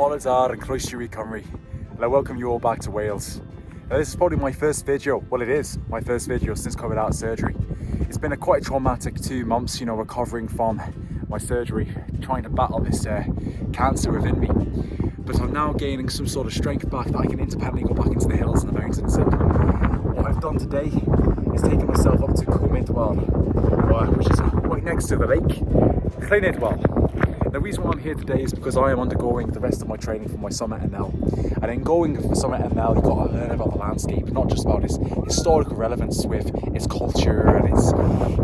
Molyneux and Croeso Cymru, and I welcome you all back to Wales. Now, this is probably my first video, well it is my first video since coming out of surgery. It's been a quite traumatic 2 months, recovering from my surgery, trying to battle this cancer within me. But I'm now gaining some sort of strength back that I can independently go back into the hills and the mountains. And what I've done today is taken myself up to Idwal, which is right next to the lake, Llyn Idwal. The reason why I'm here today is because I am undergoing the rest of my training for my Summit ML. And in going for the Summit ML, you've got to learn about the landscape, not just about its historical relevance with its culture and its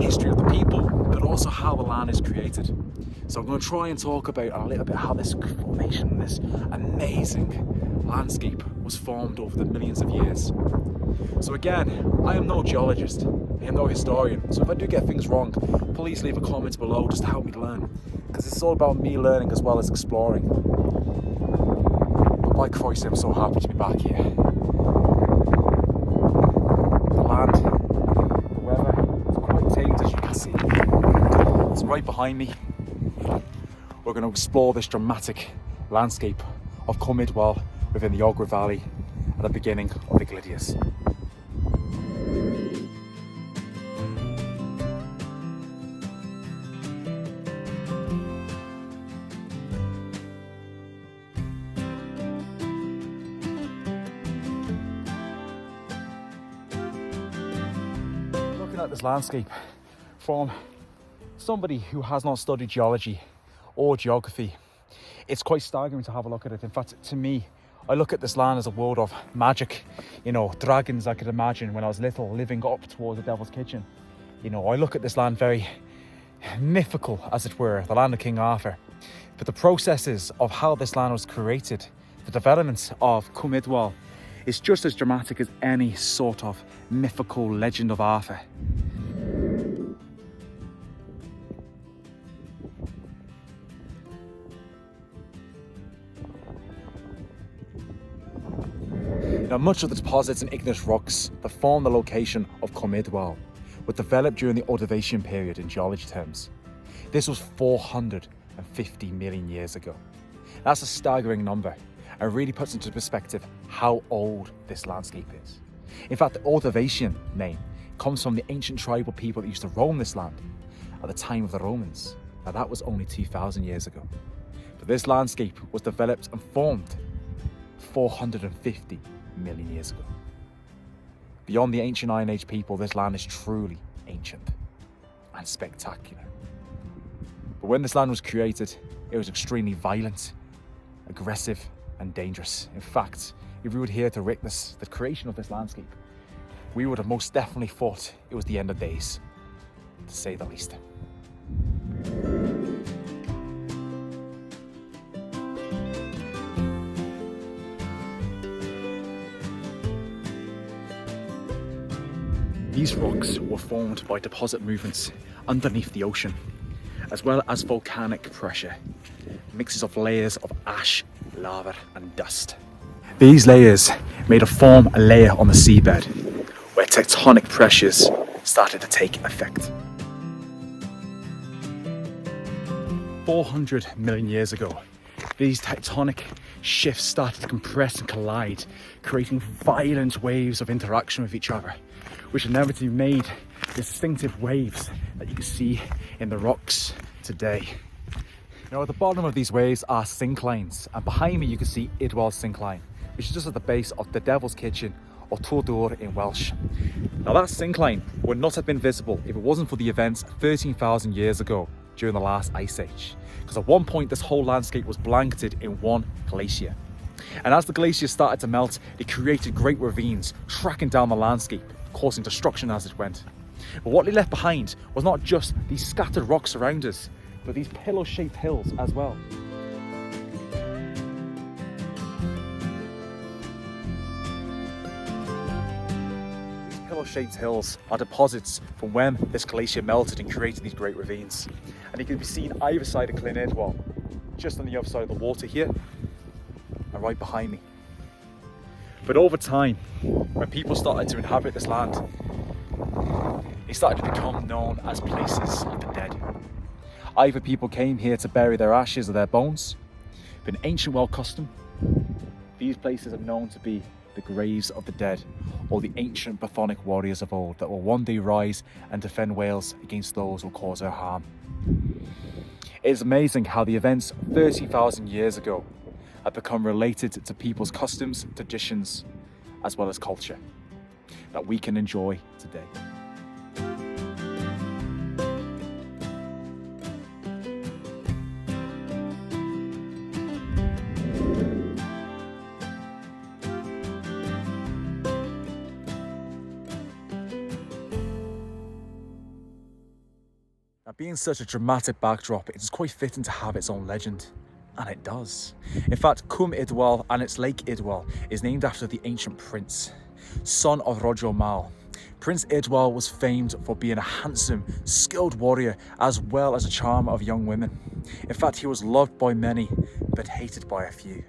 history of the people, but also how the land is created. So I'm going to try and talk about a little bit how this formation, this amazing landscape was formed over the millions of years. So again, I am no geologist, I am no historian, so if I do get things wrong, please leave a comment below just to help me learn, because it's all about me learning as well as exploring. But by Christ, I'm so happy to be back here. The land, the weather, it's quite tamed as you can see. It's right behind me. We're going to explore this dramatic landscape of Idwal within the Llyn Valley at the beginning of the Glaciers. Looking at this landscape from somebody who has not studied geology or geography, it's quite staggering to have a look at it. In fact, to me, I look at this land as a world of magic. Dragons I could imagine when I was little living up towards the Devil's Kitchen. I look at this land very mythical, as it were, the land of King Arthur. But the processes of how this land was created, the development of Idwal, is just as dramatic as any sort of mythical legend of Arthur. Now, much of the deposits and igneous rocks that form the location of Idwal were developed during the Ordovician period in geology terms. This was 450 million years ago. That's a staggering number and really puts into perspective how old this landscape is. In fact, the Ordovician name comes from the ancient tribal people that used to roam this land at the time of the Romans. Now, that was only 2,000 years ago. But this landscape was developed and formed 450 million years ago. Beyond the ancient Iron Age people, this land is truly ancient and spectacular. But when this land was created, it was extremely violent, aggressive, and dangerous. In fact, if we were here to witness the creation of this landscape, we would have most definitely thought it was the end of days, to say the least. These rocks were formed by deposit movements underneath the ocean, as well as volcanic pressure, mixes of layers of ash, lava and dust. These layers made a layer on the seabed, where tectonic pressures started to take effect. 400 million years ago, these tectonic shifts started to compress and collide, creating violent waves of interaction with each other, which inevitably made distinctive waves that you can see in the rocks today. Now, at the bottom of these waves are synclines, and behind me you can see Idwal syncline, which is just at the base of the Devil's Kitchen, or Tordor in Welsh. Now, that syncline would not have been visible if it wasn't for the events 13,000 years ago during the last ice age, because at one point this whole landscape was blanketed in one glacier. And as the glaciers started to melt, it created great ravines, tracking down the landscape, causing destruction as it went. But what they left behind was not just these scattered rocks around us, but these pillow-shaped hills as well. These pillow-shaped hills are deposits from when this glacier melted and created these great ravines. And it can be seen either side of Llyn Idwal, just on the other side of the water here, and right behind me. But over time, when people started to inhabit this land, they started to become known as places of the dead. Either people came here to bury their ashes or their bones, But in ancient Welsh custom, these places are known to be the graves of the dead, or the ancient Brythonic warriors of old that will one day rise and defend Wales against those who cause her harm. It is amazing how the events 30,000 years ago have become related to people's customs, traditions, as well as culture that we can enjoy today. Now, being such a dramatic backdrop, it is quite fitting to have its own legend. And it does. In fact, Cwm Idwal and its Lake Idwal is named after the ancient prince, son of Roger Mal. Prince Idwal was famed for being a handsome, skilled warrior, as well as a charmer of young women. In fact, he was loved by many, but hated by a few.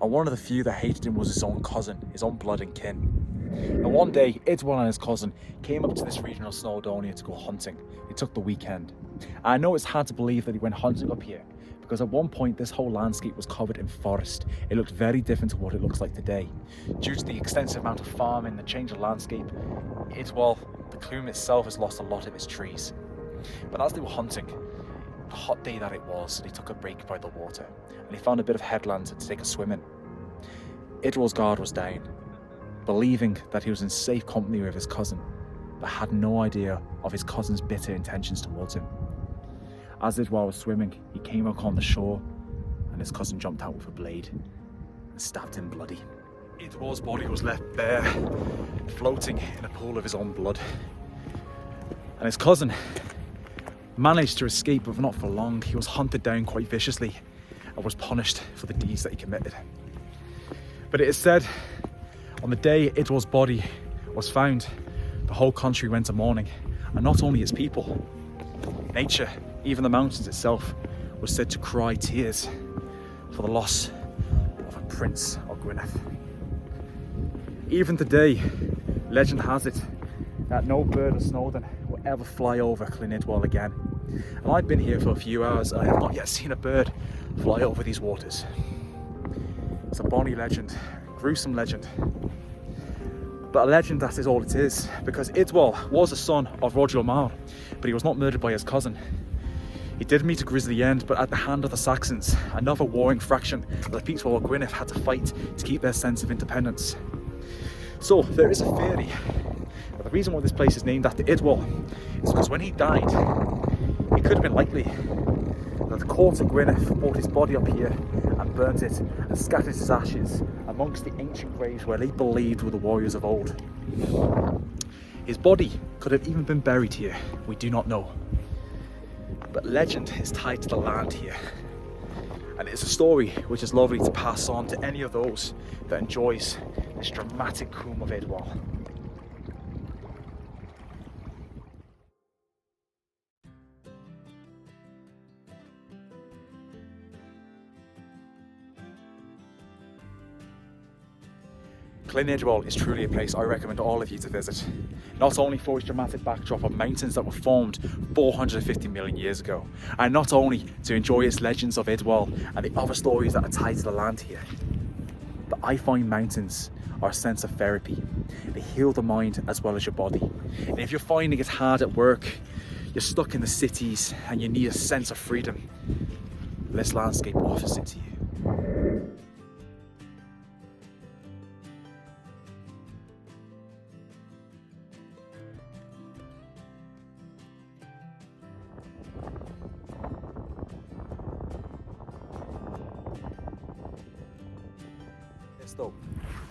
And one of the few that hated him was his own cousin, his own blood and kin. And one day, Idwal and his cousin came up to this region of Snowdonia to go hunting. They took the weekend. And I know it's hard to believe that he went hunting up here, because at one point this whole landscape was covered in forest. It looked very different to what it looks like today. Due to the extensive amount of farming, the change of landscape, Idwal, the Cwm itself, has lost a lot of its trees. But as they were hunting, the hot day that it was, they took a break by the water, and they found a bit of headland to take a swim in. Idwal's guard was down, believing that he was in safe company with his cousin, but had no idea of his cousin's bitter intentions towards him. As Idwal was swimming, he came up on the shore, and his cousin jumped out with a blade and stabbed him bloody. Idwal's body was left bare, floating in a pool of his own blood. And his cousin managed to escape, but not for long. He was hunted down quite viciously and was punished for the deeds that he committed. But it is said, on the day Idwal's body was found, the whole country went to mourning, and not only its people, nature, even the mountains itself, was said to cry tears for the loss of a prince of Gwynedd. Even today, legend has it that no bird of Snowdon will ever fly over Llyn Idwal again. And I've been here for a few hours and I have not yet seen a bird fly over these waters. It's a bonny legend, gruesome legend. But a legend, that is all it is, because Idwal was the son of Roger Mal, but he was not murdered by his cousin. He did meet a grisly end, but at the hand of the Saxons, another warring faction that the people of Gwynedd had to fight to keep their sense of independence. So there is a theory that the reason why this place is named after Idwal is because when he died, it could have been likely that the court of Gwynedd brought his body up here and burnt it and scattered his ashes amongst the ancient graves where they believed were the warriors of old. His body could have even been buried here, we do not know. But legend is tied to the land here, and it's a story which is lovely to pass on to any of those that enjoys this dramatic Cwm of Idwal. Llyn Idwal is truly a place I recommend all of you to visit, not only for its dramatic backdrop of mountains that were formed 450 million years ago, and not only to enjoy its legends of Idwal and the other stories that are tied to the land here, but I find mountains are a sense of therapy. They heal the mind as well as your body. And if you're finding it hard at work, you're stuck in the cities and you need a sense of freedom, this landscape offers it to you. Though,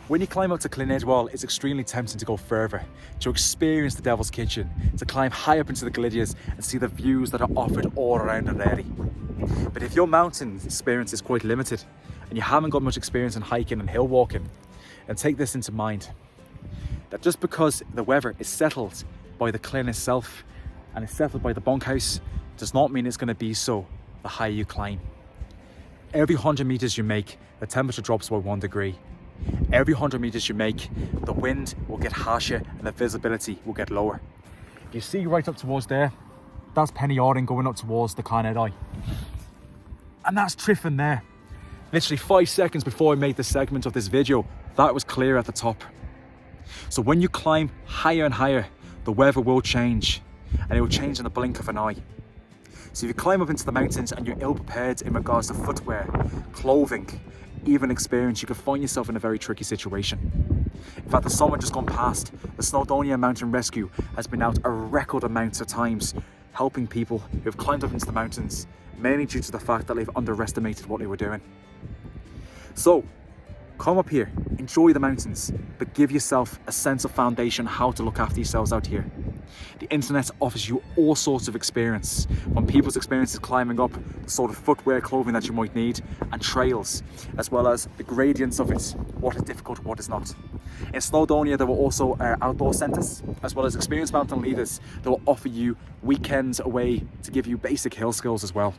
when you climb up to Llyn Idwal, it's extremely tempting to go further, to experience the Devil's Kitchen, to climb high up into the Glydias and see the views that are offered all around Eryri. But if your mountain experience is quite limited and you haven't got much experience in hiking and hill walking, then take this into mind, that just because the weather is settled by the Llyn itself and is settled by the bunkhouse does not mean it's going to be so the higher you climb. Every 100 meters you make, the temperature drops by 1 degree. Every 100 meters you make, the wind will get harsher and the visibility will get lower. You see right up towards there, that's Penny Ording going up towards the Carned Eye. And that's Tryfan there. Literally 5 seconds before I made this segment of this video, that was clear at the top. So when you climb higher and higher, the weather will change, and it will change in the blink of an eye. So if you climb up into the mountains and you're ill prepared in regards to footwear, clothing, even experience, you can find yourself in a very tricky situation. In fact, the summer just gone past, the Snowdonia Mountain Rescue has been out a record amount of times, helping people who have climbed up into the mountains, mainly due to the fact that they've underestimated what they were doing. So, come up here, enjoy the mountains, but give yourself a sense of foundation how to look after yourselves out here. The internet offers you all sorts of experience, from people's experiences climbing up, the sort of footwear, clothing that you might need, and trails, as well as the gradients of it, what is difficult, what is not. In Snowdonia, there were also outdoor centres, as well as experienced mountain leaders that will offer you weekends away to give you basic hill skills as well.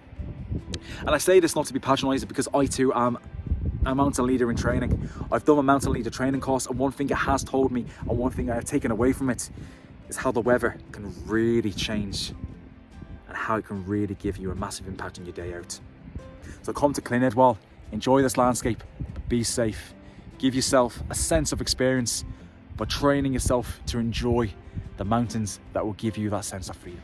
And I say this not to be patronising, because I too am a mountain leader in training. I've done a mountain leader training course, and one thing it has told me, and one thing I have taken away from it, is how the weather can really change and how it can really give you a massive impact on your day out. So come to Llyn Idwal, enjoy this landscape, be safe, give yourself a sense of experience, but training yourself to enjoy the mountains that will give you that sense of freedom.